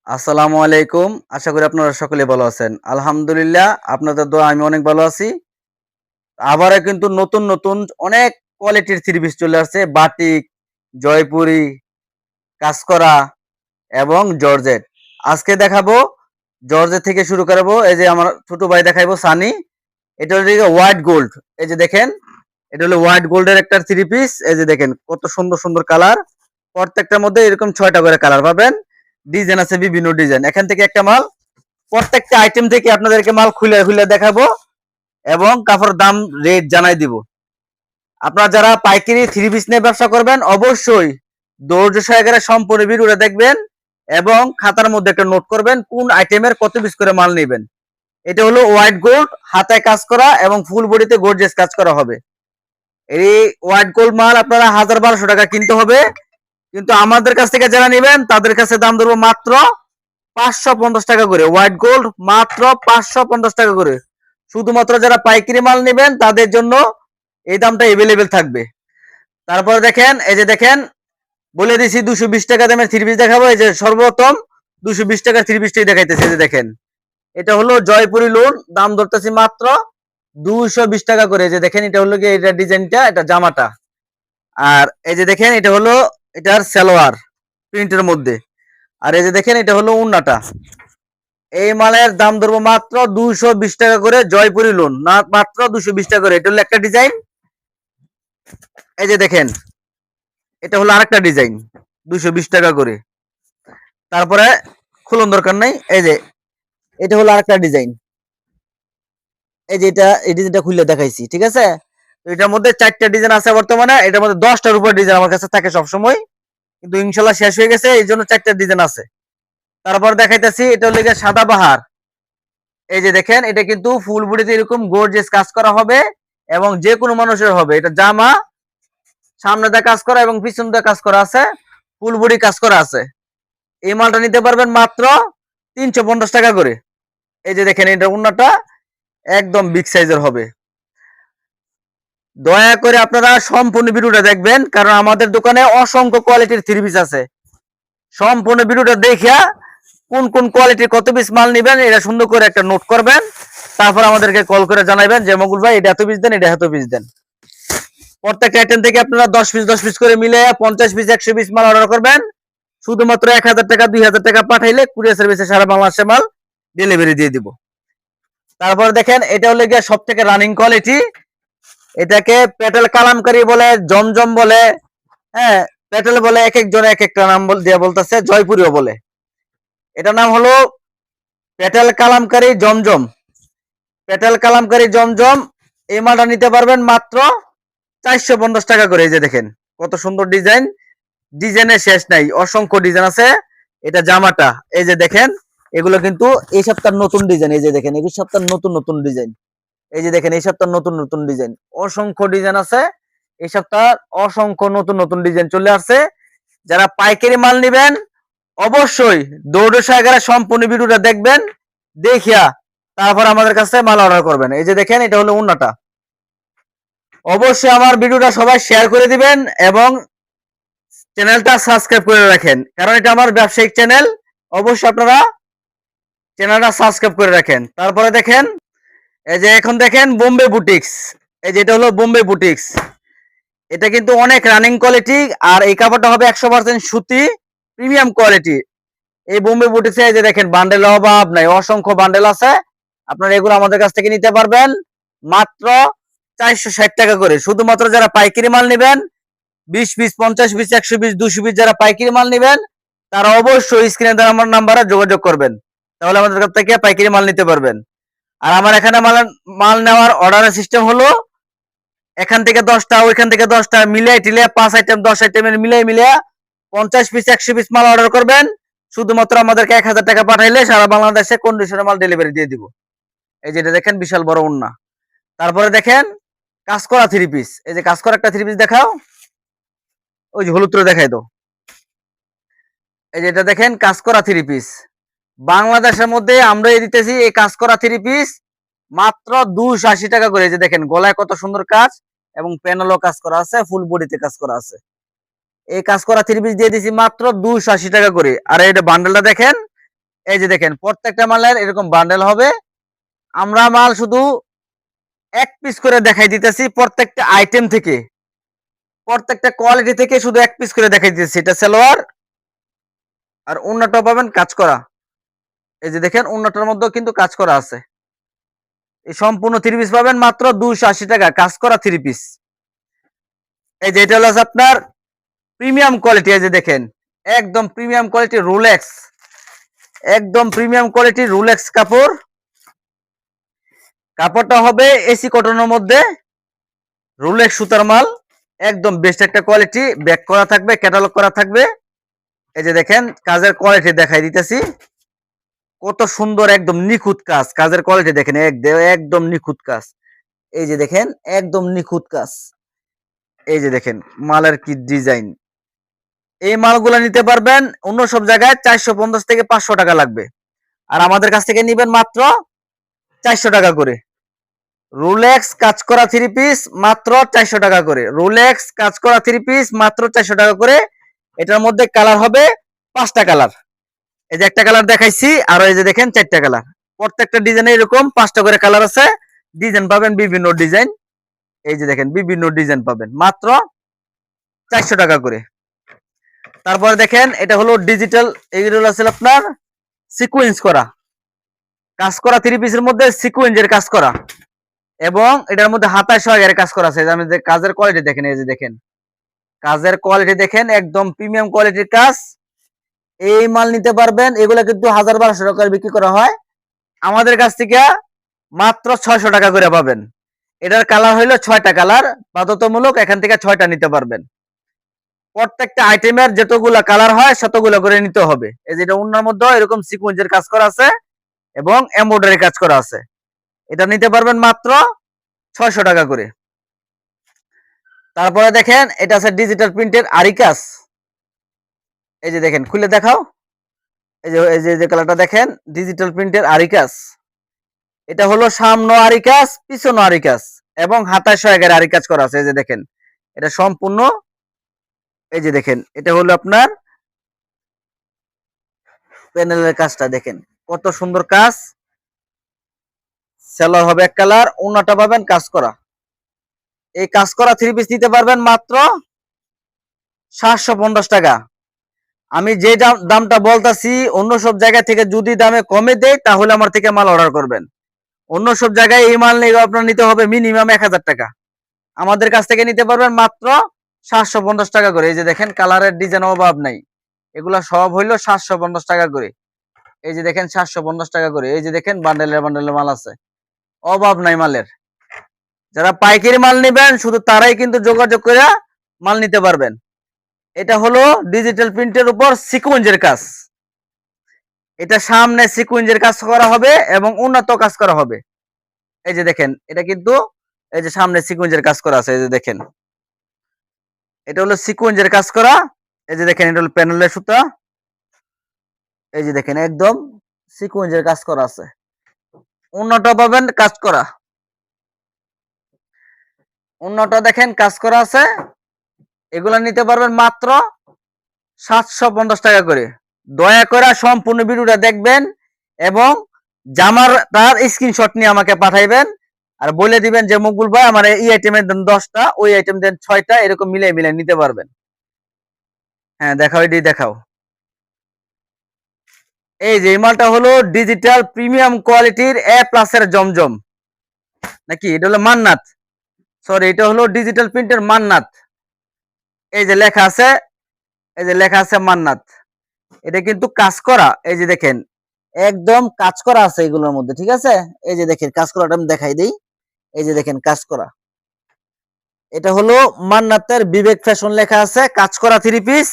আসসালামু আলাইকুম। আশা করি আপনারা সকলে ভালো আছেন। আলহামদুলিল্লাহ আপনাদের দোয়া আমি অনেক ভালো আছি। আবারও কিন্তু নতুন অনেক কোয়ালিটির থ্রি পিস চলে আসছে। বাটিক, জয়পুরি, কাজ করা এবং জর্জেট। আজকে দেখাবো জর্জেট থেকে শুরু করব। এই যে আমার ছোট ভাই দেখাইবো সানি। এটা হলো হোয়াইট গোল্ড। এই যে দেখেন, এটা হলো হোয়াইট গোল্ডের একটা থ্রি পিস। এই যে দেখেন কত সুন্দর কালার। প্রত্যেকটার মধ্যে এরকম 6টা করে কালার পাবেন। ডিজাইন আছে বিভিন্ন ডিজাইন। এখান থেকে একটা মাল, প্রত্যেকটা আইটেম থেকে আপনাদেরকে মাল খুলে দেখাবো এবং কাপড় দাম রেট জানাই দিব। আপনারা যারা পাইকারি থ্রি পিস নিয়ে ব্যবসা করবেন অবশ্যই ধৈর্য সহকারে সম্পূর্ণ ভিডিওটা দেখবেন এবং খাতার মধ্যে একটা নোট করবেন কোন আইটেমের কত পিস করে মাল নেবেন। এটা হলো হোয়াইট গোল্ড, হাতায় কাজ করা এবং ফুল বডিতে গর্জিয়াস কাজ করা হবে। এই হোয়াইট গোল্ড মাল আপনারা 1000-1200 টাকা কিনতে হবে, কিন্তু আমাদের কাছ থেকে যারা নেবেন তাদের কাছে দাম ধরবো মাত্র 550 টাকা করে। হোয়াইট গোল্ড মাত্র 550 টাকা করে। শুধুমাত্র যারা পাইকারি মাল নেবেন তাদের জন্য এই দামটা এভেলেবেল থাকবে। তারপরে দেখেন, এই যে দেখেন বলে দিছি 220 টাকা দামের থ্রি পিস দেখাবো। এই যে সর্বপ্রথম 220 টাকার থ্রি পিসটাই দেখাইতেছে। এই যে দেখেন, এটা হলো জয়পুরি লোন, দাম ধরতেছি মাত্র 220 টাকা করে। এই যে দেখেন, এটা হলো গিয়ে এটা ডিজাইনটা, এটা জামাটা। আর এই যে দেখেন, এটা হলো এটার সালোয়ার প্রিন্টের মধ্যে। আর এই যে দেখেন, এটা হলো উন্নাটা। এই মালের দাম ধরবো মাত্র 220 টাকা করে। জয়পুরি লোন না, মাত্র 220 টাকা করে। এটা হলো একটা ডিজাইন। এই যে দেখেন, এটা হলো আরেকটা ডিজাইন, 220 টাকা করে। তারপরে খুলন দরকার নাই। এই যে এটা হলো আরেকটা ডিজাইন। এই যে এই ডিজাইনটা খুলে দেখাইছি, ঠিক আছে। তো এটার মধ্যে 4টা ডিজাইন আছে বর্তমানে। এটার মধ্যে 10টার উপর ডিজাইন আমার কাছে থাকে সবসময়, কিন্তু ইনশাল্লাহ শেষ হয়ে গেছে, এই জন্য 4টা ডিজাইন আছে। তারপর দেখাইতেছি, এটা হলো সাদা বাহার। এই যে দেখেন, এটা কিন্তু ফুল বডিতে এরকম গর্জিয়াস কাজ করা হবে এবং যে কোনো মানুষের হবে। এটা জামা সামনে দিয়ে কাজ করা এবং পিছন দিয়ে কাজ করা আছে, ফুল বডি কাজ করা আছে। এই মালটা নিতে পারবেন মাত্র 350 টাকা করে। এই যে দেখেন, এটা ওন্নাটা একদম বিগ সাইজের হবে। দয়া করে আপনারা সম্পূর্ণ ভিডিওটা দেখবেন, কারণ আমাদের দোকানে অসংখ্য কোয়ালিটির থ্রি পিস আছে। সম্পূর্ণ ভিডিওটা দেখিয়া কোন কোয়ালিটির কত পিস মাল নেবেন এটা সুন্দর করে একটা নোট করবেন। তারপর আমাদেরকে কল করে জানাবেন যে মকুল ভাই এটা এত পিস দেন, এটা এত পিস দেন। প্রত্যেকটা আইটেম থেকে আপনারা 10 পিস করে মিলে 50 পিস 100 পিস মাল অর্ডার করবেন। শুধুমাত্র 1000 টাকা 2000 টাকা পাঠাইলে কুরিয়ার সার্ভিসে সারা বাংলাদেশে মাল ডেলিভারি দিয়ে দিব। তারপর দেখেন, এটা হলো গিয়ে সব থেকে রানিং কোয়ালিটি। এটাকে পেটেল কালামকারী বলে, জমজম বলে, হ্যাঁ পেটেল বলে, এক একজনে এক একটা নাম দিয়ে বলতেছে, জয়পুরিও বলে। এটার নাম হলো পেটেল কালামকারী জমজম। পেটেল কালামকারী জমজম এই মালটা নিতে পারবেন মাত্র 450 টাকা করে। এই যে দেখেন কত সুন্দর ডিজাইন, ডিজাইনের শেষ নাই, অসংখ্য ডিজাইন আছে। এটা জামাটা। এই যে দেখেন, এগুলো কিন্তু এই সপ্তাহের নতুন ডিজাইন। এই যে দেখেন, এই সপ্তাহের নতুন ডিজাইন। এই যে দেখেন, এই সপ্তাহের নতুন ডিজাইন, অসংখ্য ডিজাইন আছে। এই সপ্তাহ অসংখ্য নতুন ডিজাইন চলে আসছে। যারা পাইকারি মাল নেবেন অবশ্যই দৌড় সাগরে সম্পূর্ণ ভিডিওটা দেখবেন, দেখিয়া তারপর আমাদের কাছে মাল অর্ডার করবেন। এই যে দেখেন, এটা হলো উন্নাটা। অবশ্যই আমার ভিডিওটা সবাই শেয়ার করে দিবেন এবং চ্যানেলটা সাবস্ক্রাইব করে রাখেন, কারণ এটা আমার ব্যবসায়িক চ্যানেল। অবশ্যই আপনারা চ্যানেলটা সাবস্ক্রাইব করে রাখেন। তারপরে দেখেন, এই যে এখন দেখেন বোম্বে বুটিক্স। এই যে এটা হলো বোম্বে বুটিক্স। এটা কিন্তু অনেক রানিং কোয়ালিটি, আর এই কাপড়টা হবে 100% সুতি, প্রিমিয়াম কোয়ালিটি। এই বোম্বে বুটিক্সে এই যে দেখেন, বান্ডেল অভাব নাই, অসংখ্য বান্ডেল আছে। আপনারা এগুলো আমাদের কাছ থেকে নিতে পারবেন মাত্র 460 টাকা করে। শুধুমাত্র যারা পাইকারি মাল নেবেন 20 পিস 50 পিস 100 পিস 200 পিস যারা পাইকারি মাল নেবেন তারা অবশ্যই স্ক্রিনে দেওয়া আমার নাম্বারে যোগাযোগ করবেন, তাহলে আমাদের কাছ থেকে পাইকারি মাল নিতে পারবেন। আর আমার এখানে মাল নেওয়ার অর্ডারের সিস্টেম হলো, এখান থেকে 10টা ওইখান থেকে 10টা মিলিয়ে টিলে 5 আইটেম 10 আইটেমের মিলিয়ে 50 পিস 100 পিস মাল অর্ডার করবেন। শুধুমাত্র আমাদেরকে 1000 টাকা পাঠাইলে সারা বাংলাদেশে কন্ডিশনে মাল ডেলিভারি দিয়ে দিব। এই যেটা দেখেন, বিশাল বড় ওন্না। তারপরে দেখেন কাজ করা থ্রি পিস। এই যে কাজ করা একটা থ্রি পিস দেখাও, ওই যে হলুদ দেখাই দাও। এই যেটা দেখেন কাজ করা থ্রি পিস, বাংলাদেশের মধ্যে আমরা দিতেছি এই কাজ করা থ্রি পিস মাত্র 280 টাকা করে। এই যে দেখেন গলায় কত সুন্দর কাজ এবং প্যানেলও কাজ করা আছে, ফুল বডিতে কাজ করা আছে। এই কাজ করা থ্রি পিস দিয়ে দিছি মাত্র 280 টাকা করে। আর এটা বান্ডেলটা দেখেন, এই যে দেখেন প্রত্যেকটা মালের এরকম বান্ডেল হবে। আমরা মাল শুধু এক পিস করে দেখাই দিতেছি, প্রত্যেকটা আইটেম থেকে, প্রত্যেকটা কোয়ালিটি থেকে শুধু এক পিস করে দেখাই দিতেছি। এটা সালোয়ার, আর ওন্নাটা পাবেন কাজ করা। এই যে দেখেন ওন্নাটার মধ্যেও কিন্তু কাজ করা আছে। এই সম্পূর্ণ থ্রি পিস পাবেন মাত্র 280 টাকা, কাজ করা থ্রি পিস। এই যে এটা হলো আপনার প্রিমিয়াম কোয়ালিটি। এই যে দেখেন একদম প্রিমিয়াম কোয়ালিটি রোলেক্স, একদম প্রিমিয়াম কোয়ালিটি রোলেক্স কাপড়। কাপড়টা হবে এসি কটনের মধ্যে, রোলেক্স সুতার মাল, একদম বেস্ট একটা কোয়ালিটি। ব্যাক করা থাকবে, ক্যাটালগ করা থাকবে। এই যে দেখেন কাজের কোয়ালিটি দেখাই দিতেছি, কত সুন্দর, একদম নিখুঁত কাজ। কাজের কোয়ালিটি দেখেন একদম নিখুঁত কাজ। এই যে দেখেন একদম নিখুঁত কাজ। এই যে দেখেন মালের কি ডিজাইন। এই মালগুলো নিতে পারবেন অন্য সব জায়গায় 450 থেকে 500 টাকা লাগবে, আর আমাদের কাছ থেকে নিবেন মাত্র 400 টাকা করে। রোলেক্স কাজ করা থ্রি পিস মাত্র 400 টাকা করে। রোলেক্স কাজ করা থ্রি পিস মাত্র 400 টাকা করে। এটার মধ্যে কালার হবে 5টা কালার। এই যে একটা কালার দেখাইছি, আর এই যে দেখেন 4টা কালার। প্রত্যেকটা ডিজাইনে এরকম 5টা করে কালার আছে। ডিজাইন পাবেন বিভিন্ন ডিজাইন। এই যে দেখেন বিভিন্ন ডিজাইন পাবেন মাত্র 400 টাকা করে। তারপরে দেখেন এটা হলো ডিজিটাল, এইগুলো আছে আপনার সিকোয়েন্স করা, কাজ করা থ্রি পিসের মধ্যে সিকোয়েন্সের কাজ করা, এবং এটার মধ্যে হাতায় সহায়কের কাজ করা আছে। আমি কাজের কোয়ালিটি দেখেন, এই যে দেখেন কাজের কোয়ালিটি দেখেন, একদম প্রিমিয়াম কোয়ালিটির কাজ। এই মাল নিতে পারবেন, এগুলো কিন্তু 1000-1200 টাকায় বিক্রি করা হয়, আমাদের কাছ থেকে মাত্র 600 টাকা করে পাবেন। এটার কালার হইলো 6টা কালার, বাধ্যতামূলক এখান থেকে 6টা নিতে পারবেন। প্রত্যেকটা আইটেমের যতগুলা কালার হয় ততগুলো করে নিতে হবে। এই যে এটা ওন্নার মধ্যে এরকম সিকোয়েন্সের কাজ করা আছে এবং এমব্রয়ডারি কাজ করা আছে। এটা নিতে পারবেন মাত্র 600 টাকা করে। তারপরে দেখেন এটা আছে ডিজিটাল প্রিন্টের আরি কাজ। এই যে দেখেন খুলে দেখাও, এই যে কালারটা দেখেন ডিজিটাল প্রিন্টের আরি কাজ। এটা হলো সামনে আরি কাজ, পিছনে আরি কাজ, এবং হাতায় সহায়কের আরি কাজ করা আছে। এই যে দেখেন এটা সম্পূর্ণ, এই যে দেখেন এটা হলো আপনার প্যানেলের কাজটা দেখেন কত সুন্দর কাজ। সেলার হবে এক কালার, ওন্নাটা পাবেন কাজ করা। এই কাজ করা থ্রি পিস নিতে পারবেন মাত্র 750 টাকা। আমি যে দামটা বলতাছি অন্য সব জায়গা থেকে যদি দামে কমে দেয় তাহলে আমার থেকে মাল অর্ডার করবেন। অন্য সব জায়গায় এই মাল নিয়ে আপনার নিতে হবে মিনিমাম 1000 টাকা, আমাদের কাছ থেকে নিতে পারবেন মাত্র 750 টাকা করে। এই যে দেখেন কালারের ডিজাইন অভাব নাই, এগুলা সব হইলো 750 টাকা করে। এই যে দেখেন 750 টাকা করে। এই যে দেখেন বান্ডেলের বান্ডেলের মাল আছে, অভাব নাই মালের। যারা পাইকারি মাল নেবেন শুধু তারাই কিন্তু যোগাযোগ করে মাল নিতে পারবেন। এটা হলো ডিজিটাল প্রিন্টের উপর সিকোয়েন্সের কাজ। এটা সামনে সিকোয়েন্সের কাজ করা হবে এবং উন্নত কাজ করা হবে। এই যে দেখেন এটা কিন্তু, এই যে সামনে সিকোয়েন্সের কাজ করা আছে। এই যে দেখেন এটা হলো সিকোয়েন্সের কাজ করা। এই যে দেখেন এটা হলো প্যানেলের সুতা। এই যে দেখেন একদম সিকোয়েন্সের কাজ করা আছে, উন্নত পাবেন কাজ করা। উন্নত দেখেন কাজ করা আছে। এগুলা নিতে পারবেন মাত্র 750 টাকা করে। দয়া করে সম্পূর্ণ ভিডিওটা দেখবেন এবং জামার তার স্ক্রিনশট নিয়ে আমাকে পাঠাইবেন, আর বলে দিবেন যে মকবুল ভাই আমার এই আইটেমের দেন 10টা, ওই আইটেম দেন 6টা, এরকম মিলাই মিলাই নিতে পারবেন। হ্যাঁ দেখাও, এটি দেখাও। এই যে এই মালটা হলো ডিজিটাল প্রিমিয়াম কোয়ালিটির এ প্লাসের জমজম, নাকি এটা হলো মান্নাত, সরি এটা হলো ডিজিটাল প্রিন্টের মান্নাত। এই যে লেখা আছে, এই যে লেখা আছে মান্নাত। এটা কিন্তু কাজ করা, এই যে দেখেন একদম কাজ করা আছে এগুলোর মধ্যে, ঠিক আছে। এই যে দেখেন কাজ করাটা আমি দেখাই দিই। এই যে দেখেন কাজ করা, এটা হলো মান্নাতের বিবেক ফ্যাশন লেখা আছে, কাজ করা থ্রি পিস।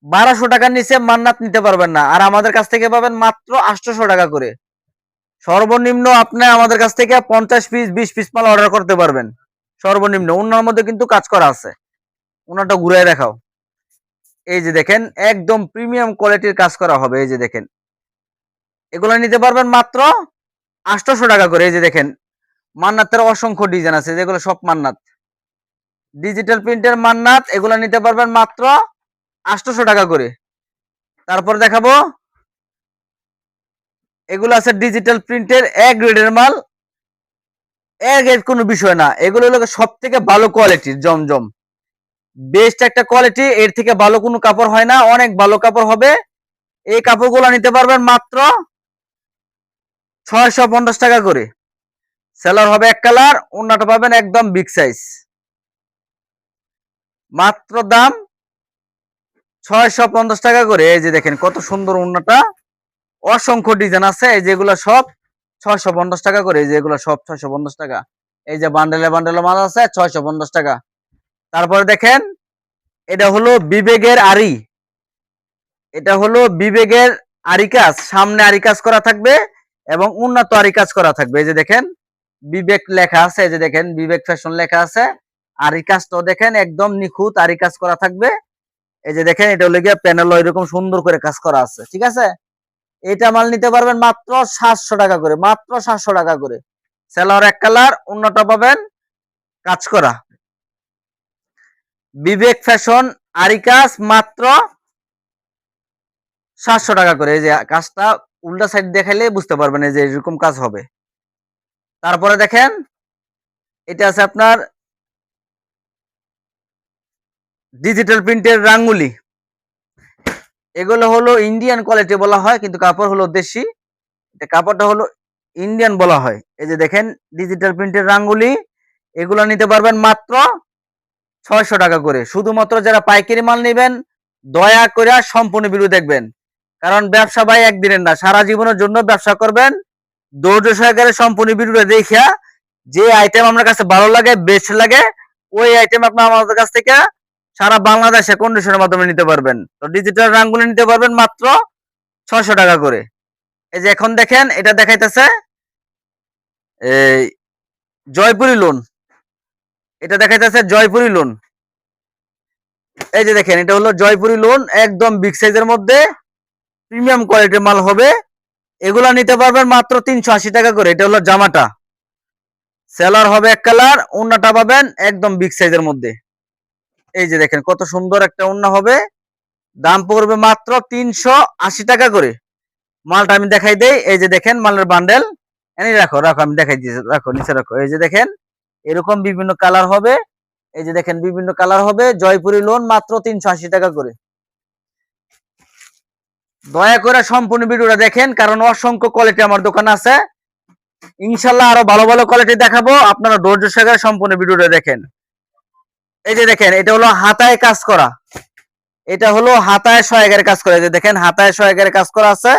1200 টাকার নিচে মান্নাত নিতে পারবেন না, আর আমাদের কাছ থেকে পাবেন মাত্র 800 টাকা করে। সর্বনিম্ন আপনি আমাদের কাছ থেকে 50 পিস 20 পিস মাল অর্ডার করতে পারবেন সর্বনিম্ন। অন্যার মধ্যে কিন্তু কাজ করা আছে, ওনাটা ঘুরে দেখাও। এই যে দেখেন একদম প্রিমিয়াম কোয়ালিটির কাজ করা হবে। এই যে দেখেন এগুলো নিতে পারবেন মাত্র 800 টাকা করে। এই যে দেখেন মান্নাতের অসংখ্য ডিজাইন আছে, যেগুলো সব মান্নাত, ডিজিটাল প্রিন্টের মান্নাত। এগুলো নিতে পারবেন মাত্র 800 টাকা করে। তারপর দেখাবো এগুলো আছে ডিজিটাল প্রিন্টের এ গ্রেডের মাল। এ গ্রেড কোনো বিষয় না, এগুলো হলো সব থেকে ভালো কোয়ালিটির, জমজম বেস্ট একটা কোয়ালিটি, এর থেকে ভালো কোনো কাপড় হয় না, অনেক ভালো কাপড় হবে। এই কাপড়গুলো নিতে পারবেন মাত্র 650 টাকা করে। সেলার হবে এক কালার, ওন্নাটা পাবেন একদম বিগ সাইজ, মাত্র দাম 650 টাকা করে। এই যে দেখেন কত সুন্দর ওন্নাটা, অসংখ্য ডিজাইন আছে, এই যেগুলো সব 650 টাকা করে, এই যেগুলো সব 650 টাকা। এই যে বান্ডেলে বান্ডেলে মাল আছে 650 টাকা। তারপরে দেখেন এটা হলো বিবেগের আরি, এটা হলো বিবেগের আরি কাজ, সামনে আরি কাজ করা থাকবে এবং উন্নত আরি কাজ করা থাকবে। এই যে দেখেন বিবেক লেখা আছে, এই যে দেখেন বিবেক ফ্যাশন লেখা আছে। আরি কাজটাও দেখেন একদম নিখুঁত আরি কাজ করা থাকবে। এই যে দেখেন এটা হলো গিয়ে প্যানেল এরকম সুন্দর করে কাজ করা আছে, ঠিক আছে। এটা মাল নিতে পারবেন মাত্র 700 টাকা করে, মাত্র 700 টাকা করে। সেলার এক কালার, অন্যটা পাবেন কাজ করা। বিবেক ফ্যাশন আরি কাজ মাত্র 700 টাকা করে। এই যে কাজটা উল্টা সাইড দেখাইলে বুঝতে পারবেন এই যে এরকম কাজ হবে। তারপরে দেখেন এটা আছে আপনার ডিজিটাল প্রিন্টের রাঙ্গুলি, এগুলো হলো ইন্ডিয়ান কোয়ালিটি বলা হয়, কিন্তু কাপড় হলো দেশি, কাপড়টা হলো ইন্ডিয়ান বলা হয়। এই যে দেখেন ডিজিটাল প্রিন্টের রাঙ্গুলি, এগুলো নিতে পারবেন মাত্র 600 টাকা করে। শুধুমাত্র যারা পাইকারি মাল নেবেন দয়া করে সম্পূর্ণ ভিডিও দেখবেন, কারণ ব্যবসা ভাই একদিনের না, সারা জীবনের জন্য ব্যবসা করবেন। ধৈর্য সহকারে সম্পূর্ণ ভিডিওটা দেখিয়া যে আইটেম আপনার কাছে ভালো লাগে, বেস্ট লাগে, ওই আইটেম আপনি আমাদের কাছ থেকে সারা বাংলাদেশে কন্ডিশনের মাধ্যমে নিতে পারবেন। তো ডিজিটাল রাঙ্গুলি নিতে পারবেন মাত্র 600 টাকা করে। এই যে এখন দেখেন এটা দেখাইতেছে এই জয়পুরি লোন, এটা দেখাইতেছে জয়পুরি লোন। এই যে দেখেন এটা হলো জয়পুরি লোন, একদম বিগ সাইজের মধ্যে প্রিমিয়াম কোয়ালিটির মাল হবে। এগুলা নিতে পারবেন মাত্র 380 টাকা করে। এটা হলো জামাটা, সেলার হবে এক কালার, ওন্নাটা পাবেন একদম বিগ সাইজের মধ্যে। এই যে দেখেন কত সুন্দর একটা ওন্না হবে, দাম পড়বে মাত্র 380 টাকা করে। মালটা আমি দেখাই দেই, এই যে দেখেন মালের বান্ডেল, এনে রাখো রাখো আমি দেখাই দিয়েছি, রাখো নিচে রাখো। এই যে দেখেন এরকম বিভিন্ন কালার হবে, এই যে দেখেন বিভিন্ন কালার হবে, জয়পুরি লোন মাত্র 380 টাকা করে। দয়া করে সম্পূর্ণ ভিডিওটা দেখেন, কারণ অসংখ্য কোয়ালিটি আমার দোকানে আছে, ইনশাল্লাহ আরো ভালো ভালো কোয়ালিটি দেখাবো, আপনারা ধৈর্য সহকারে সম্পূর্ণ ভিডিওটা দেখেন। এই যে দেখেন এটা হলো হাতায় কাজ করা, এটা হলো হাতায় সহায়কের কাজ করা, এই যে দেখেন হাতায় সহায়কের কাজ করা আছে,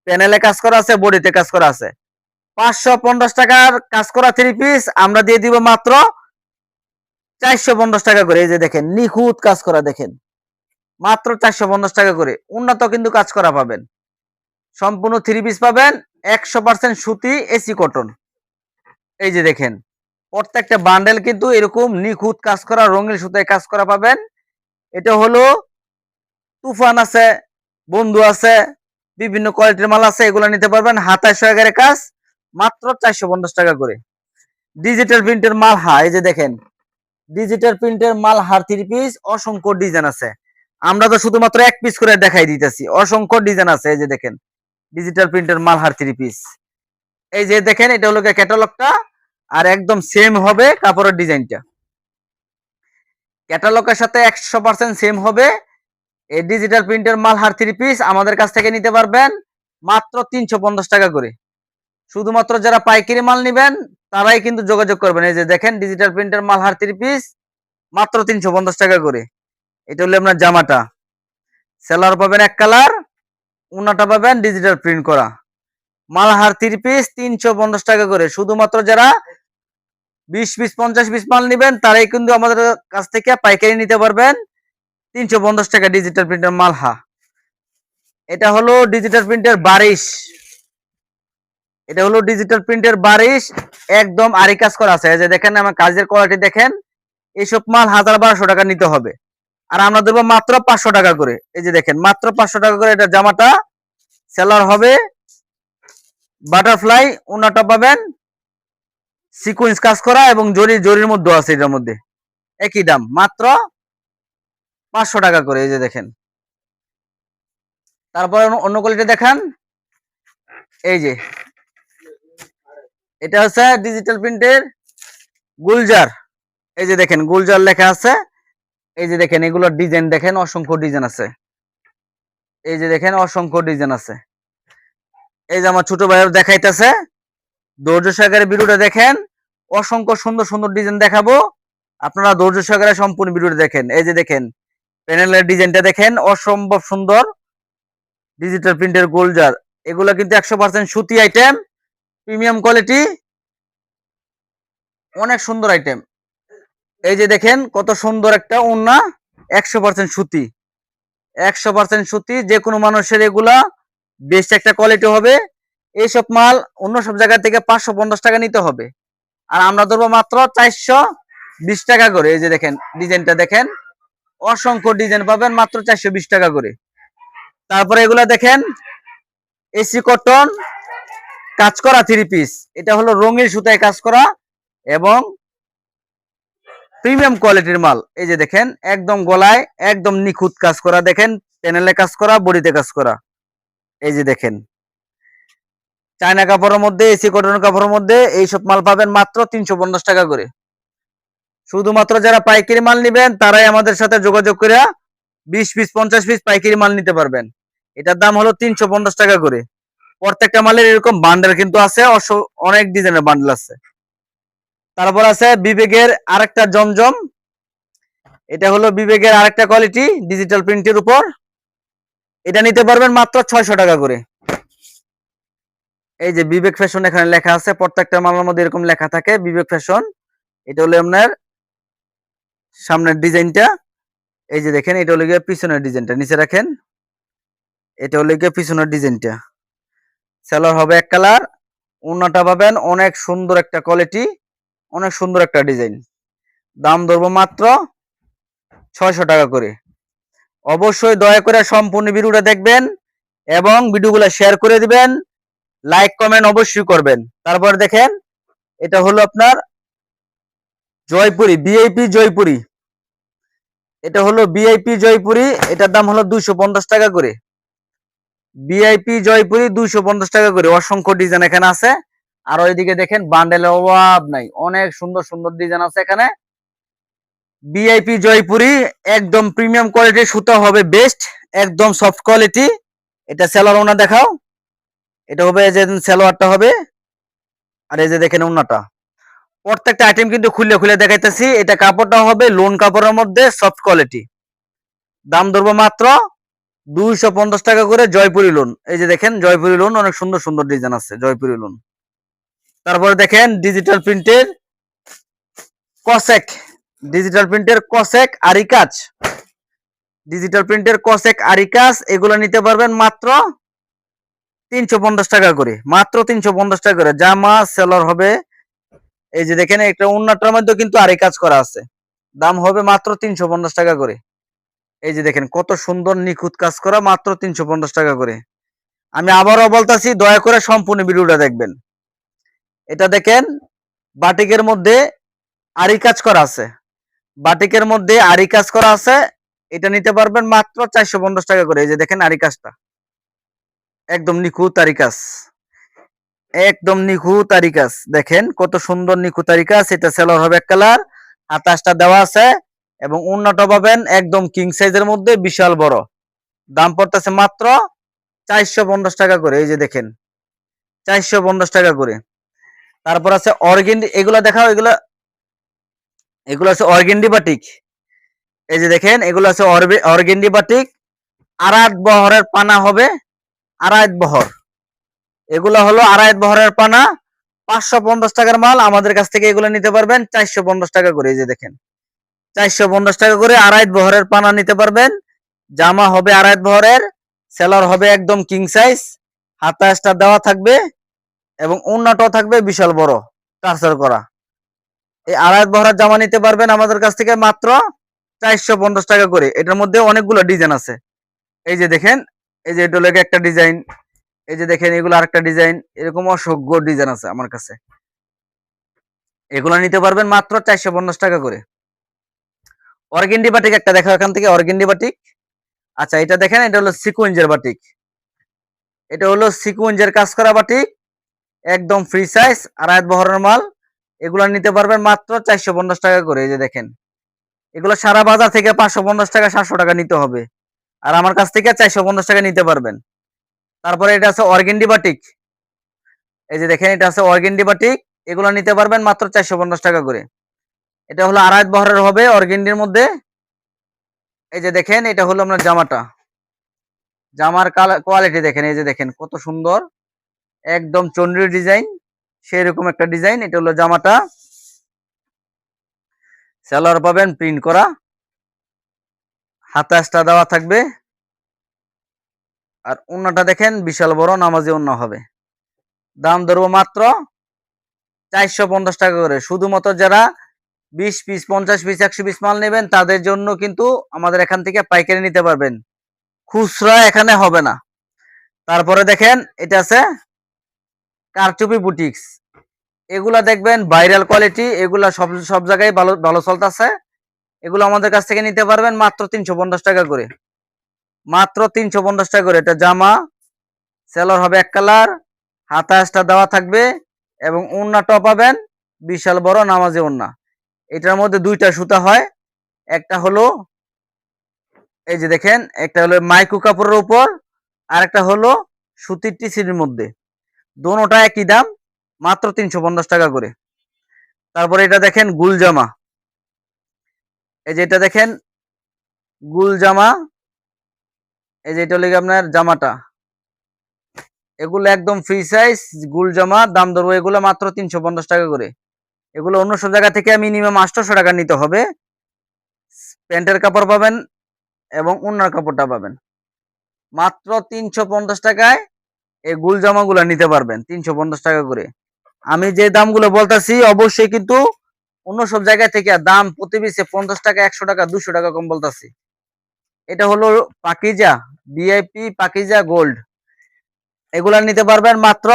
প্যানেলে কাজ করা আছে, বডিতে কাজ করা আছে। 550 টাকার কাজ করা 3 পিস আমরা দিয়ে দিব মাত্র 450 টাকা করে। এই যে দেখেন নিখুঁত কাজ করা, দেখেন মাত্র 450 টাকা করে। উন্নত কিন্তু কাজ করা পাবেন, সম্পূর্ণ 3 পিস পাবেন, 100% সুতি এসি কটন। এই যে দেখেন প্রত্যেকটা বান্ডেল কিন্তু এরকম নিখুঁত কাজ করা, রঙিন সুতায় কাজ করা পাবেন। এটা হলো তুফান আছে, বন্ধু আছে, বিভিন্ন কোয়ালিটির মাল আছে, এগুলো নিতে পারবেন হাতায় সহকারে কাজ, মাত্র 450 টাকা করে। ডিজিটাল প্রিন্টের মাল হা, এই যে দেখেন ডিজিটাল প্রিন্টের মাল হার 3 পিস, অসংখ্য ডিজাইন আছে, আমরা তো শুধুমাত্র এক পিস করে দেখাই দিতেছি, অসংখ্য ডিজাইন আছে। এই যে দেখেন ডিজিটাল প্রিন্টের মাল হার 3 পিস, এই যে দেখেন এটা হলো ক্যাটালগটা, আর একদম সেম হবে কাপড়ের ডিজাইনটা, ক্যাটালগের সাথে 100% সেম হবে। এই ডিজিটাল প্রিন্টের মাল হার 3 পিস আমাদের কাছ থেকে নিতে পারবেন মাত্র 350 টাকা করে। শুধুমাত্র যারা পাইকারি মাল নেবেন তারাই কিন্তু যোগাযোগ করবেন। এই যে দেখেন ডিজিটাল প্রিন্টের মাল হার 3 পিস মাত্র 350 টাকা করে। এটা হলো আপনার জামাটা, সেলার পাবেন এক কালার, উনাটা পাবেন ডিজিটাল প্রিন্ট করা, মাল হার 3 পিস 350 টাকা করে। শুধুমাত্র যারা 20 পিস 50 পিস মাল নেবেন তারাই কিন্তু আমাদের কাছ থেকে পাইকারি নিতে পারবেন 350 টাকা ডিজিটাল প্রিন্টের মাল হা। এটা হলো ডিজিটাল প্রিন্টের বারিশ, এটা হলো ডিজিটাল প্রিন্টের বারিশ, একদম আরি কাজ করা আছে। এই যে দেখেন আমার কাজের কোয়ালিটি দেখেন, এইসব মাল 1000-1200 টাকা নিতে হবে, আর আমরা দেবো মাত্র 500 টাকা করে। এই যে দেখেন মাত্র 500 টাকা করে। এটা জামাটা, সেলার হবে বাটারফ্লাই, ওনাটা পাবেন সিকোয়েন্স কাজ করা এবং জরির মধ্যে আছে, এটার মধ্যে একই দাম মাত্র 500 টাকা করে। এই যে দেখেন তারপরে অন্য কোয়ালিটি দেখান। এই যে এটা হচ্ছে ডিজিটাল প্রিন্টের গুলজার। এই যে দেখেন গুলজার লেখা আছে। এই যে দেখেন এগুলোর ডিজাইন দেখেন, অসংখ্য ডিজাইন আছে। এই যে দেখেন অসংখ্য ডিজাইন আছে। এই যে আমার ছোট ভাইয়ের দেখাইতেছে, ধৈর্য সহকারে ভিডিওটা দেখেন। অসংখ্য সুন্দর সুন্দর ডিজাইন দেখাবো, আপনারা ধৈর্য সহকারে সম্পূর্ণ ভিডিওটা দেখেন। এই যে দেখেন প্যানেলের ডিজাইনটা দেখেন, অসম্ভব সুন্দর ডিজিটাল প্রিন্টের গুলজার। এগুলো কিন্তু 100% সুতি আইটেম, প্রিমিয়াম কোয়ালিটি, অনেক সুন্দর আইটেম। এই যে দেখেন কত সুন্দর একটা ওড়না, 100% সুতি, 100% সুতি। যে কোনো মানুষের এগুলা বেস্ট একটা কোয়ালিটি হবে। এইসব মাল অন্য সব জায়গা থেকে 550 টাকা নিতে হবে, আর আমরা ধরবো মাত্র 420 টাকা করে। এই যে দেখেন ডিজাইনটা দেখেন, অসংখ্য ডিজাইন পাবেন মাত্র 420 টাকা করে। তারপরে এগুলা দেখেন এসি কটন কাজ করা 3 পিস। এটা হলো রঙিন সুতায় কাজ করা এবং প্রিমিয়াম কোয়ালিটির মাল। এই যে দেখেন একদম গলায় একদম নিখুঁত কাজ করা, দেখেন প্যানেলে কাজ করা, বডিতে কাজ করা। এই যে দেখেন চায়না কাপড়ের মধ্যে, এসি কটনের কাপড়ের মধ্যে এইসব মাল পাবেন মাত্র 350 টাকা করে। শুধুমাত্র যারা পাইকারি মাল নিবেন তারাই আমাদের সাথে যোগাযোগ করে 20 পিস 50 পিস পাইকারি মাল নিতে পারবেন। এটার দাম হলো 350 টাকা করে। প্রত্যেকটা মালের এরকম বান্ডেল কিন্তু আছে, অনেক ডিজাইনের বান্ডেল আছে। তারপর আছে বিবেকের আরেকটা জমজম। এটা হলো বিবেকের আরেকটা কোয়ালিটি ডিজিটাল প্রিন্টের উপর। এটা নিতে পারবেন মাত্র 600 টাকা করে। এই যে বিবেক ফ্যাশন এখানে লেখা আছে, প্রত্যেকটা মালের মধ্যে এরকম লেখা থাকে বিবেক ফ্যাশন। এটা হলো আপনার সামনের ডিজাইনটা। এই যে দেখেন এটা হলো গিয়ে পিছনের ডিজাইনটা, নিচে রাখেন। এটা হলো গিয়ে পিছনের ডিজাইনটা। সেলর হবে এক কালার, ওড়নাটা পাবেন অনেক সুন্দর একটা কোয়ালিটি, অনেক সুন্দর একটা ডিজাইন। দাম ধরবো মাত্র 600 টাকা করে। অবশ্যই দয়া করে সম্পূর্ণ ভিডিওটা দেখবেন এবং ভিডিওগুলো শেয়ার করে দিবেন, লাইক কমেন্ট অবশ্যই করবেন। তারপর দেখেন এটা হলো আপনার জয়পুরি, ভিআইপি জয়পুরি। এটা হলো ভিআইপি জয়পুরি, এটার দাম হলো 250 টাকা করে। ভিআইপি জয়পুরি 250 টাকা করে। অসংখ্য ডিজাইন এখানে আছে। আর ওইদিকে দেখেন বান্ডেলের অভাব নাই, অনেক সুন্দর সুন্দর ডিজাইন আছে এখানে। ভিআইপি জয়পুরি একদম প্রিমিয়াম কোয়ালিটির সুতা হবে বেস্ট, একদম সফট কোয়ালিটি। এটা সেলোয়ার ওনা দেখাও। এটা হবে যে সেলোয়ারটা হবে, আর এই যে দেখেন ওনাটা। প্রত্যেকটা আইটেম কিন্তু খুলে খুলে দেখাইতেছি। এটা কাপড়টা হবে লোন কাপড়ের মধ্যে সফট কোয়ালিটি। দাম ধরবো মাত্র 250 টাকা করে জয়পুরি লোন। এই যে দেখেন জয়পুরি লোন, অনেক সুন্দর সুন্দর ডিজাইন আছে জয়পুরি লোন। তারপরে দেখেন ডিজিটাল প্রিন্টের কসেক, ডিজিটাল প্রিন্টের কসেক আরি কাজ, ডিজিটাল প্রিন্টের কসেক আরি কাজ। এগুলো নিতে পারবেন মাত্র 350 টাকা করে, মাত্র 350 টাকা করে। জামা সেলর হবে। এই যে দেখেন একটা ওড়নাটার মধ্যে কিন্তু আরি কাজ করা আছে। দাম হবে মাত্র 350 টাকা করে। এই যে দেখেন কত সুন্দর নিখুঁত কাজ করা, মাত্র 350 টাকা করে। আমি আবারও বলতাছি দয়া করে সম্পূর্ণ ভিডিওটা দেখবেন। এটা দেখেন বাটিকের মধ্যে আরি কাজ করা আছে, বাটিকের মধ্যে আরি কাজ করা আছে। এটা নিতে পারবেন মাত্র 450 টাকা করে। এই যে দেখেন আরি কাজটা একদম নিখুঁত আরি কাজ, একদম নিখুঁত আরি কাজ। দেখেন কত সুন্দর নিখুঁত আরি কাজ। এটা সেলর হবে এক কালার, হাতাশটা দেওয়া আছে এবং ওড়নাটা পাবেন একদম কিং সাইজের মধ্যে, বিশাল বড়। দাম পড়তেছে মাত্র 450 টাকা করে। এই যে দেখেন 450 টাকা করে। তারপর আছে অর্গেন্ডি, এগুলা দেখাও। এগুলা এগুলো আছে অর্গেন্ডি বাটিক। এই যে দেখেন এগুলো আছে অর্গেন্ডি বাটিক। আড়াত বহরের পানা হবে, আড়াইত বহর। এগুলো হলো আড়াইত বহরের পানা, 550 টাকার মাল। আমাদের কাছ থেকে এগুলো নিতে পারবেন 450 টাকা করে। এই যে দেখেন 450 টাকা করে আড়াইত বহরের পানা নিতে পারবেন। জামা হবে আড়াইত বহরের, সেলর হবে একদম কিং সাইজ, হাতাশটা দেওয়া থাকবে এবং ওড়নাটাও থাকবে বিশাল বড় টার্সার করা। এই আড়াইত বহরের জামা নিতে পারবেন আমাদের কাছ থেকে মাত্র 450 টাকা করে। এটার মধ্যে অনেকগুলো ডিজাইন আছে। এই যে দেখেন, এই যে এটা লেগে একটা ডিজাইন। এই যে দেখেন এগুলো আরেকটা ডিজাইন। এরকম অসংখ্য ডিজাইন আছে আমার কাছে। এগুলো নিতে পারবেন মাত্র 450 টাকা করে। অর্গেন্ডি বাটিক একটা দেখো এখান থেকে, অর্গেন্ডি বাটিক। আচ্ছা এটা দেখেন, এটা হলো সিকোয়েন্সের বাটিক। এটা হলো সিকুয়েন্সের কাজ করা বাটিক, একদম ফ্রি সাইজ, আড়াই বহরের মাল। এগুলো নিতে পারবেন মাত্র 450 টাকা করে। এই যে দেখেন, এগুলো সারা বাজার থেকে 550 টাকা 700 টাকা নিতে হবে, আর আমার কাছ থেকে 450 টাকা নিতে পারবেন। তারপরে এটা আছে অর্গেন্ডি বাটিক। এই যে দেখেন, এটা আছে অর্গেন্ডি বাটিক, এগুলো নিতে পারবেন মাত্র 450 টাকা করে। এটা হলো আড়াই বহরের হবে অর্গেন্ডির মধ্যে। এই যে দেখেন, এটা হলো আপনার জামাটা, জামার কোয়ালিটি দেখেন। এই যে দেখেন কত সুন্দর, একদম চন্দ্রীর ডিজাইন, সেই রকম একটা ডিজাইন। এটা হলো জামাটা, সালোয়ার পাবেন প্রিন্ট করা, হাতা আসটা দেওয়া থাকবে, আর ওন্নাটা দেখেন বিশাল বড় নামাজি ওন্না হবে। দাম ধরবো মাত্র 450 টাকা করে। শুধুমাত্র যারা 20 পিস 50 পিস 100 পিস মাল নেবেন তাদের জন্য কিন্তু আমাদের এখান থেকে পাইকারি নিতে পারবেন, খুচরা এখানে হবে না। তারপরে দেখেন, এটা আছে কারচুপি বুটিক্স। এগুলা দেখবেন ভাইরাল কোয়ালিটি, এগুলা সব সব জায়গায় ভালো ভালো চলতেছে। এগুলো আমাদের কাছ থেকে নিতে পারবেন মাত্র 350 টাকা করে, মাত্র 350 টাকা করে। এটা জামা, সেলর হবে এক কালার, হাতা আসটা দেওয়া থাকবে, এবং ওন্নাটাও পাবেন বিশাল বড় নামাজি ওন্না। এটার মধ্যে দুইটা সুতা হয়, একটা হলো এই যে দেখেন, একটা হলো মাইকু কাপড়ের উপর, আর একটা হলো সুতির টিসির মধ্যে। দোনোটা একই দাম, মাত্র 350 টাকা করে। তারপরে এটা দেখেন গুল জামা। এই যে এটা দেখেন গুল জামা, এই যে এটা হলো আপনার জামাটা, এগুলো একদম ফ্রি সাইজ গুল জামা। দাম ধরবো এগুলো মাত্র 350 টাকা করে। এগুলো অন্য সব জায়গা থেকে মিনিমাম 800 টাকা নিতে হবে। প্যান্টের কাপড় পাবেন এবং ওন্নার কাপড়টা পাবেন মাত্র 350 টাকায়। এই গুল জামাগুলো নিতে পারবেন 350 টাকা করে। আমি যে দামগুলো বলতেছি অবশ্যই কিন্তু অন্য সব জায়গা থেকে দাম প্রতি পিসে 50 টাকা 100 টাকা 200 টাকা কম বলতেছি। এটা হলো পাকিজা, ভিআইপি পাকিজা গোল্ড, এগুলা নিতে পারবেন মাত্র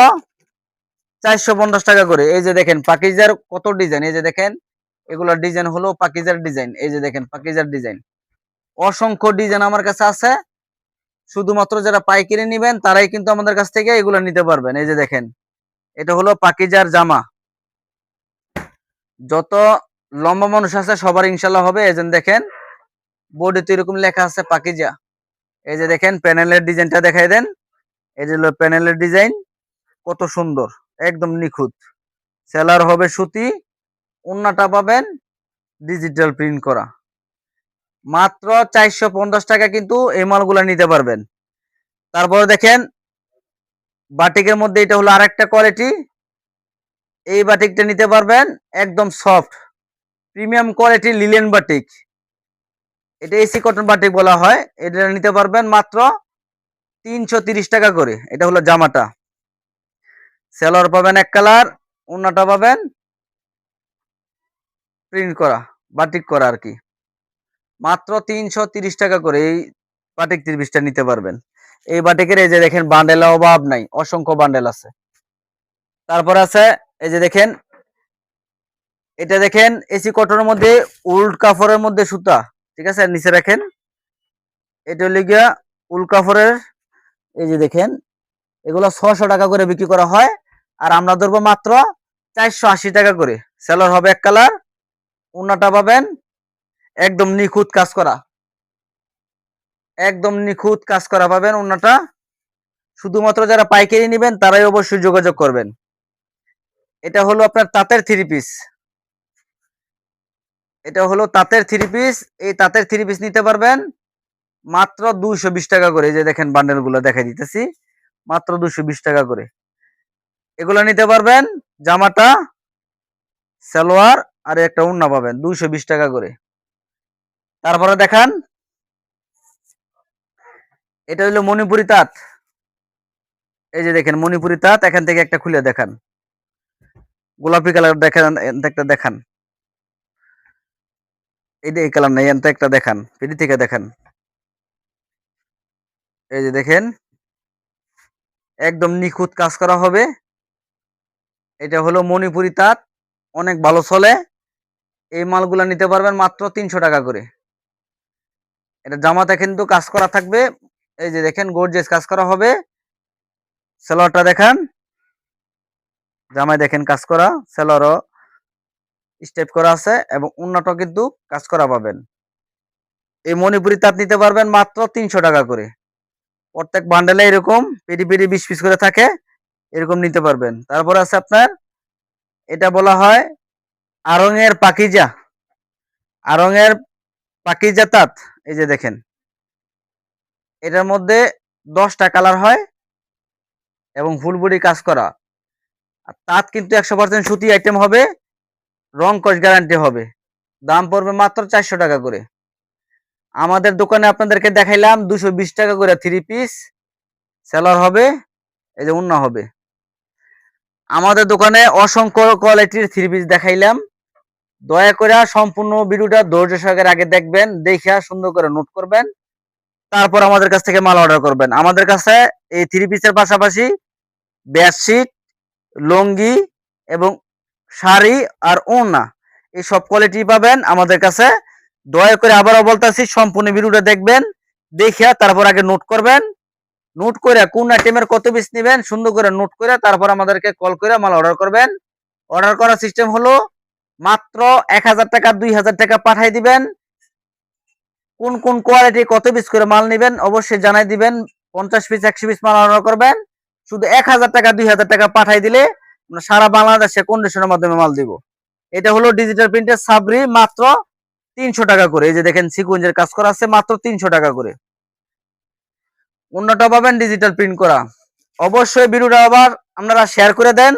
450 টাকা করে। এই যে দেখেন পাকিজার কত ডিজাইন, এই যে দেখেন এগুলোর ডিজাইন হলো পাকিজার ডিজাইন। এই যে দেখেন পাকিজার ডিজাইন, অসংখ্য ডিজাইন আমার কাছে আছে। শুধুমাত্র যারা পাইকারি নেবেন তারাই কিন্তু আমাদের কাছ থেকে এগুলো নিতে পারবেন। এই যে দেখেন, এটা হলো পাকিজার জামা। যত লম্বা মানুষ আছে সবার ইনশাল্লাহ হবে। এই যে দেখেন বোর্ডে তো এরকম লেখা আছে পাকিজা। এই যে দেখেন প্যানেলের ডিজাইনটা দেখাই দেন। এই যে হলো প্যানেলের ডিজাইন, কত সুন্দর, একদম নিখুঁত। সেলার হবে সুতি, ওন্নাটা পাবেন ডিজিটাল প্রিন্ট করা। মাত্র 450 টাকা কিন্তু এই মালগুলা নিতে পারবেন। তারপরে দেখেন বাটিকের মধ্যে এটা হলো আরেকটা কোয়ালিটি। এই বাটিকটা নিতে পারবেন একদম soft premium quality linen batik, এটা এসি কটন বাটিক বলা হয়। এটা নিতে পারবেন মাত্র 330 টাকা করে। এটা হলো জামাটা, সেলর পাবেন এক কালার, ওন্নাটা পাবেন প্রিন্ট করা, বাটিক করা আর কি। মাত্র 330 টাকা করে এই বাটিক 30টা নিতে পারবেন। এই বাটিকের এই যে দেখেন বান্ডেলের অভাব নাই, অসংখ্য বান্ডেল আছে। তারপর আছে এই যে দেখেন, এটা দেখেন এসি কটনের মধ্যে উল কাপড়ের মধ্যে সুতা, ঠিক আছে, নিচে রাখেন। এটা হলো গিয়া উল কাপড়ের। এই যে দেখেন এগুলো 600 টাকা করে বিক্রি করা হয়, আর আমরা ধরবো মাত্র 480 টাকা করে। সেলর হবে এক কালার, ওন্নাটা পাবেন একদম নিখুঁত কাজ করা, একদম নিখুঁত কাজ করা পাবেন ওন্নাটা। শুধুমাত্র যারা পাইকারি নেবেন তারাই অবশ্যই যোগাযোগ করবেন। এটা হলো আপনার তাঁতের থ্রি পিস, এটা হলো তাঁতের থ্রি পিস। এই তাঁতের থ্রি পিস নিতে পারবেন মাত্র 220 টাকা করে। এই যে দেখেন বান্ডেল গুলো দেখাই দিতেছি, মাত্র 220 টাকা করে। এগুলো নিতে পারবেন, জামাটা সালোয়ার আর একটা ওন্না পাবেন 220 টাকা করে। তারপরে দেখান, এটা হলো মণিপুরি তাঁত। এই যে দেখেন মণিপুরি তাঁত, এখান থেকে একটা খুলে দেখান, গোলাপি কালার দেখান, একটা দেখান, এই কালার নাই, একটা দেখান, পেটি থেকে দেখান। এই যে দেখেন একদম নিখুঁত কাজ করা হবে। এটা হলো মণিপুরি তাঁত, অনেক ভালো চলে। এই মালগুলা নিতে পারবেন মাত্র 300 টাকা করে। এটা জামাতে কিন্তু কাজ করা থাকবে, এই যে দেখেন গর্জিয়াস কাজ করা হবে। সেলোয়ারটা দেখান, জামায় দেখেন কাজ করা, সেলোয়ারও স্টেপ করা আছে এবং ওন্নাটাও কিন্তু কাজ করা পাবেন। এই মণিপুরি তাঁত নিতে পারবেন মাত্র 300 টাকা করে। প্রত্যেক বান্ডেলে এরকম পেটি পেটি 20 পিস করে থাকে, এরকম নিতে পারবেন। তারপর আছে আপনার, এটা বলা হয় আড়ং-এর পাকিজা, আড়ং-এর পাকিজা তাঁত। এই যে দেখেন, এটার মধ্যে 10টা কালার হয় এবং ফুল বডি কাজ করা। আর তাঁত কিন্তু 100% সুতি আইটেম হবে, রং কস গ্যারান্টি হবে। দাম পড়বে মাত্র 400 টাকা করে। আমাদের দোকানে আপনাদেরকে দেখাইলাম 220 টাকা করে 3 পিস সেলার হবে, এই যে ওন্না হবে। আমাদের দোকানে অসংখ্য কোয়ালিটির 3 পিস দেখাইলাম। দয়া করে সম্পূর্ণ ভিডিওটা ধৈর্য সহকারে আগে দেখবেন, দেখে সুন্দর করে নোট করবেন, তারপর আমাদের কাছ থেকে মাল অর্ডার করবেন। আমাদের কাছে এই 3 পিসের পাশাপাশি বেডশিট, লুঙ্গি এবং শাড়ি আর ওড়না, এই সব কোয়ালিটি পাবেন আমাদের কাছে। দয়া করে আবারও বলতেছি, সম্পূর্ণ ভিডিওটা দেখবেন, দেখে তারপর আগে নোট করবেন। নোট করে কোন আইটেমের কত পিস নেবেন সুন্দর করে নোট করে তারপর আমাদেরকে কল করে মাল অর্ডার করবেন। অর্ডার করার সিস্টেম হলো মাত্র 1000 টাকা 2000 টাকা পাঠাই দিবেন। কোন কোন কোয়ালিটি কত পিস করে মাল নেবেন অবশ্যই জানাই দিবেন। 50 পিস 100 পিস মাল অর্ডার করবেন, শুধু 1000 টাকা 2000 টাকা পাঠাই দিলে আমরা সারা বাংলাদেশে কন্ডিশনের মাধ্যমে মাল দিব। এটা হলো ডিজিটাল প্রিন্টের সাবরি, মাত্র 300 টাকা করে। এই যে দেখেন সিকোয়েন্সের কাজ করা আছে, মাত্র 300 টাকা করে। অন্যটা পাবেন ডিজিটাল প্রিন্ট করা। অবশ্যই ভিডিওটা আবার আপনারা শেয়ার করে দেন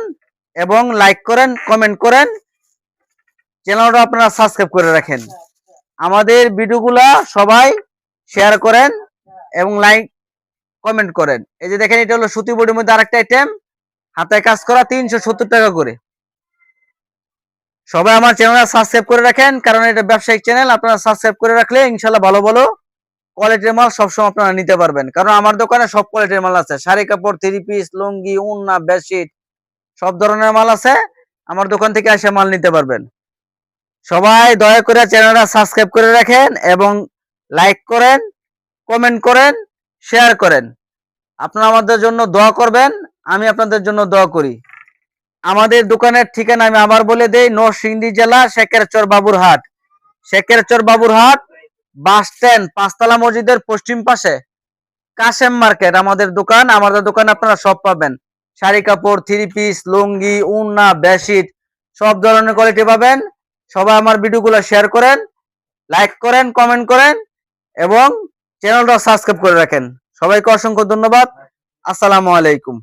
এবং লাইক করেন, কমেন্ট করেন, চ্যানেলটা আপনারা সাবস্ক্রাইব করে রাখেন। আমাদের ভিডিওগুলা সবাই শেয়ার করেন এবং লাইক কমেন্ট করেন। এই যে দেখেন, এটা হলো সুতি বডির মধ্যে আরেকটা আইটেম, হাতে কাজ করা, 370 টাকা করে। সবাই আমার চ্যানেলটা সাবস্ক্রাইব করে রাখেন, কারণ এটা ব্যবসায়িক চ্যানেল। আপনারা সাবস্ক্রাইব করে রাখলে ইনশাল্লাহ ভালো ভালো কোয়ালিটির মাল সবসময় আপনারা নিতে পারবেন, কারণ আমার দোকানে সব কোয়ালিটির মাল আছে। শাড়ি কাপড়, 3 পিস, লুঙ্গি, ওড়না, বেডশিট, সব ধরনের মাল আছে। আমার দোকান থেকে এসে মাল নিতে পারবেন। সবাই দয়া করে চ্যানেলটা সাবস্ক্রাইব করে রাখেন এবং লাইক করেন, কমেন্ট করেন, শেয়ার করেন। আপনারা আমাদের জন্য দোয়া করবেন, আমি আপনাদের জন্য দোয়া করি। আমাদের দোকানের ঠিকানা আমি আবার বলে দেই, নরসিংদী জেলা শেখেরচর বাবুরহাট। শেখেরচর বাবুরহাট বাস স্ট্যান্ড, 5তলা মসজিদের পশ্চিম পাশে কাশেম মার্কেট আমাদের দোকান। আমাদের দোকানে আপনারা সব পাবেন, শাড়ি কাপড়, 3 পিস, লুঙ্গি, ওড়না, বেডশিট, সব ধরনের কোয়ালিটি পাবেন। সবাই আমার ভিডিওগুলো শেয়ার করেন, লাইক করেন, কমেন্ট করেন এবং চ্যানেলটা সাবস্ক্রাইব করে রাখেন। সবাইকে অসংখ্য ধন্যবাদ। আসসালামু আলাইকুম।